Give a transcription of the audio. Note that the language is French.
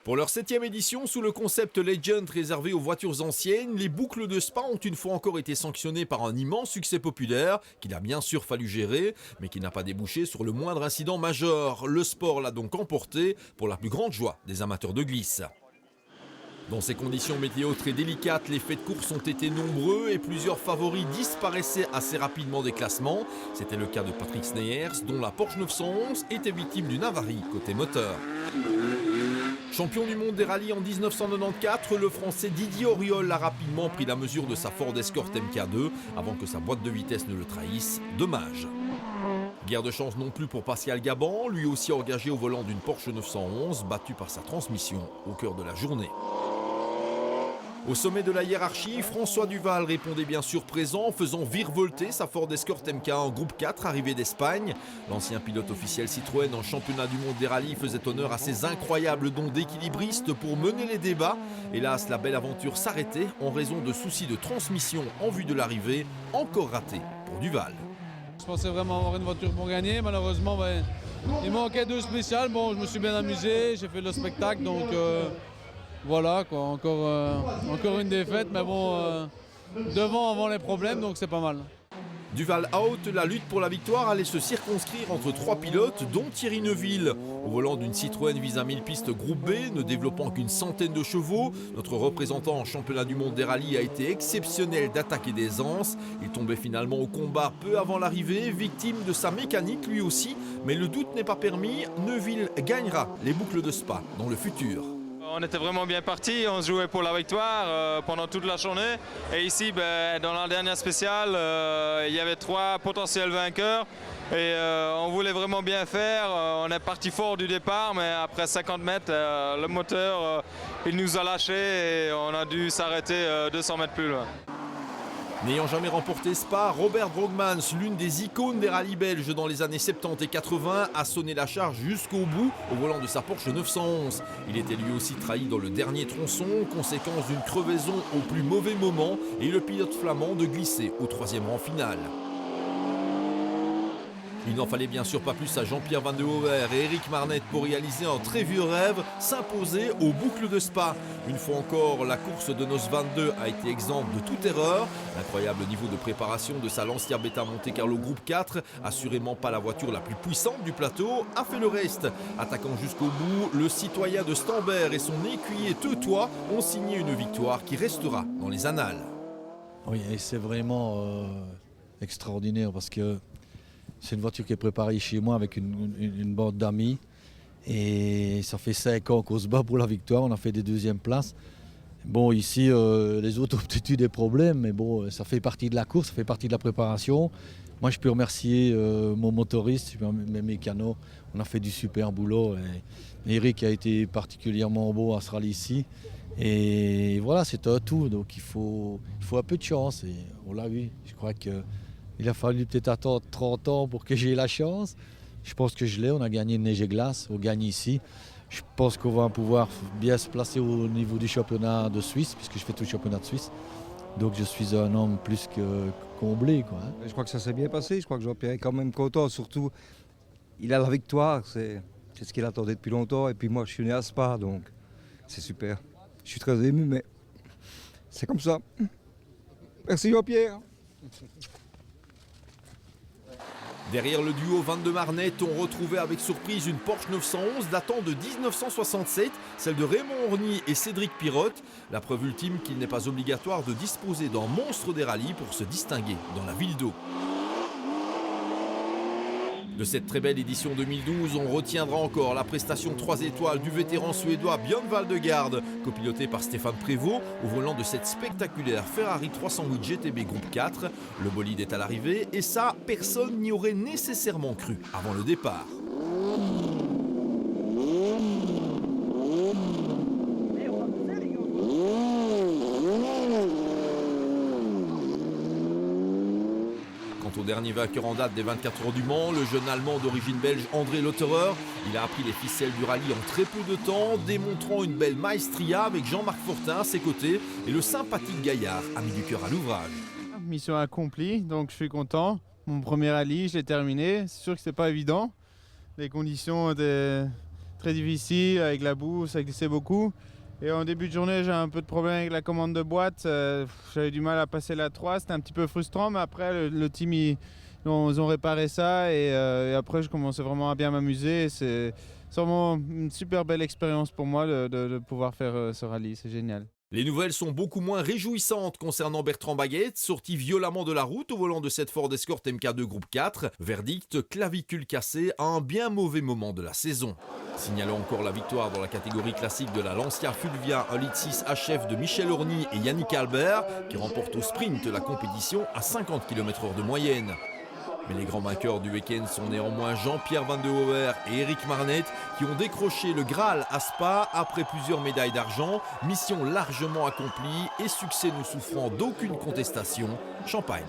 Pour leur 7e édition, sous le concept Legend réservé aux voitures anciennes, les boucles de Spa ont une fois encore été sanctionnées par un immense succès populaire qu'il a bien sûr fallu gérer, mais qui n'a pas débouché sur le moindre incident majeur. Le sport l'a donc emporté pour la plus grande joie des amateurs de glisse. Dans ces conditions météo très délicates, les faits de course ont été nombreux et plusieurs favoris disparaissaient assez rapidement des classements. C'était le cas de Patrick Sneyers, dont la Porsche 911 était victime d'une avarie côté moteur. Champion du monde des rallyes en 1994, le Français Didier Auriol a rapidement pris la mesure de sa Ford Escort MK2 avant que sa boîte de vitesse ne le trahisse. Dommage. Guère de chance non plus pour Pascal Gabon, lui aussi engagé au volant d'une Porsche 911, battu par sa transmission au cœur de la journée. Au sommet de la hiérarchie, François Duval répondait bien sûr présent, faisant virevolter sa Ford Escort MK1 en groupe 4 arrivé d'Espagne. L'ancien pilote officiel Citroën en championnat du monde des rallyes faisait honneur à ses incroyables dons d'équilibriste pour mener les débats. Hélas, la belle aventure s'arrêtait en raison de soucis de transmission en vue de l'arrivée, encore raté pour Duval. Je pensais vraiment avoir une voiture pour gagner, malheureusement il manquait deux spéciales. Bon, je me suis bien amusé, j'ai fait le spectacle, donc voilà quoi, encore une défaite, mais bon, devant avant les problèmes, donc c'est pas mal. Duval out, la lutte pour la victoire allait se circonscrire entre 3 pilotes, dont Thierry Neuville. Au volant d'une Citroën Visa 1000 pistes groupe B, ne développant qu'une centaine de chevaux, notre représentant en championnat du monde des rallyes a été exceptionnel d'attaque et d'aisance. Il tombait finalement au combat peu avant l'arrivée, victime de sa mécanique lui aussi, mais le doute n'est pas permis, Neuville gagnera les boucles de Spa dans le futur. On était vraiment bien partis, on se jouait pour la victoire pendant toute la journée. Et ici, dans la dernière spéciale, il y avait 3 potentiels vainqueurs. Et on voulait vraiment bien faire. On est parti fort du départ, mais après 50 mètres, le moteur, il nous a lâchés et on a dû s'arrêter 200 mètres plus loin. N'ayant jamais remporté Spa, Robert Brogmans, l'une des icônes des rallyes belges dans les années 70 et 80, a sonné la charge jusqu'au bout au volant de sa Porsche 911. Il était lui aussi trahi dans le dernier tronçon, conséquence d'une crevaison au plus mauvais moment, et le pilote flamand de glisser au 3e rang final. Il n'en fallait bien sûr pas plus à Jean-Pierre Van de Hover et Eric Marnette pour réaliser un très vieux rêve, s'imposer aux boucles de Spa. Une fois encore, la course de Nos 22 a été exempte de toute erreur. L'incroyable niveau de préparation de sa Lancia Beta Monte Carlo Groupe 4, assurément pas la voiture la plus puissante du plateau, a fait le reste. Attaquant jusqu'au bout, le citoyen de Stambert et son écuyer Teutois ont signé une victoire qui restera dans les annales. Oui, et c'est vraiment extraordinaire parce que c'est une voiture qui est préparée chez moi avec une bande d'amis. Et ça fait 5 ans qu'on se bat pour la victoire, on a fait des 2e places. Bon, ici, les autres ont peut-être eu des problèmes, mais bon, ça fait partie de la course, ça fait partie de la préparation. Moi, je peux remercier mon motoriste, mes mécanos. On a fait du super boulot. Et Eric a été particulièrement bon à ce rallye-ci. Et voilà, c'est un tout, donc il faut un peu de chance. Et on l'a eu, je crois que... Il a fallu peut-être attendre 30 ans pour que j'ai la chance. Je pense que je l'ai, on a gagné de neige et glace, on gagne ici. Je pense qu'on va pouvoir bien se placer au niveau du championnat de Suisse, puisque je fais tout le championnat de Suisse. Donc je suis un homme plus que comblé, quoi. Je crois que ça s'est bien passé, je crois que Jean-Pierre est quand même content, surtout il a la victoire, c'est ce qu'il attendait depuis longtemps. Et puis moi je suis né à Spa, donc c'est super. Je suis très ému, mais c'est comme ça. Merci Jean-Pierre. Derrière le duo 22 Marnette, on retrouvait avec surprise une Porsche 911 datant de 1967, celle de Raymond Orny et Cédric Pirotte. La preuve ultime qu'il n'est pas obligatoire de disposer d'un monstre des rallyes pour se distinguer dans la ville d'eau. De cette très belle édition 2012, on retiendra encore la prestation 3 étoiles du vétéran suédois Björn Valdegarde, copiloté par Stéphane Prévost, au volant de cette spectaculaire Ferrari 308 GTB Groupe 4. Le bolide est à l'arrivée et ça, personne n'y aurait nécessairement cru avant le départ. Quant au dernier vainqueur en date des 24 heures du Mans, le jeune Allemand d'origine belge André Lotterer, il a appris les ficelles du rallye en très peu de temps, démontrant une belle maestria avec Jean-Marc Fortin à ses côtés et le sympathique Gaillard a mis du cœur à l'ouvrage. Mission accomplie, donc je suis content. Mon premier rallye, je l'ai terminé. C'est sûr que c'est pas évident. Les conditions étaient très difficile, avec la boue, ça glissait beaucoup. Et en début de journée, j'ai un peu de problème avec la commande de boîte. J'avais du mal à passer la 3, c'était un petit peu frustrant, mais après, le team, ils ont réparé ça. Et après, je commençais vraiment à bien m'amuser. C'est vraiment une super belle expérience pour moi de pouvoir faire ce rallye, c'est génial. Les nouvelles sont beaucoup moins réjouissantes concernant Bertrand Baguette, sorti violemment de la route au volant de cette Ford Escort MK2 Groupe 4. Verdict, clavicule cassée à un bien mauvais moment de la saison. Signalons encore la victoire dans la catégorie classique de la Lancia Fulvia, un lead 6 HF de Michel Orny et Yannick Albert, qui remporte au sprint la compétition à 50 km/h de moyenne. Mais les grands vainqueurs du week-end sont néanmoins Jean-Pierre Van de Hover et Eric Marnet qui ont décroché le Graal à Spa après plusieurs médailles d'argent, mission largement accomplie et succès ne souffrant d'aucune contestation, Champagne.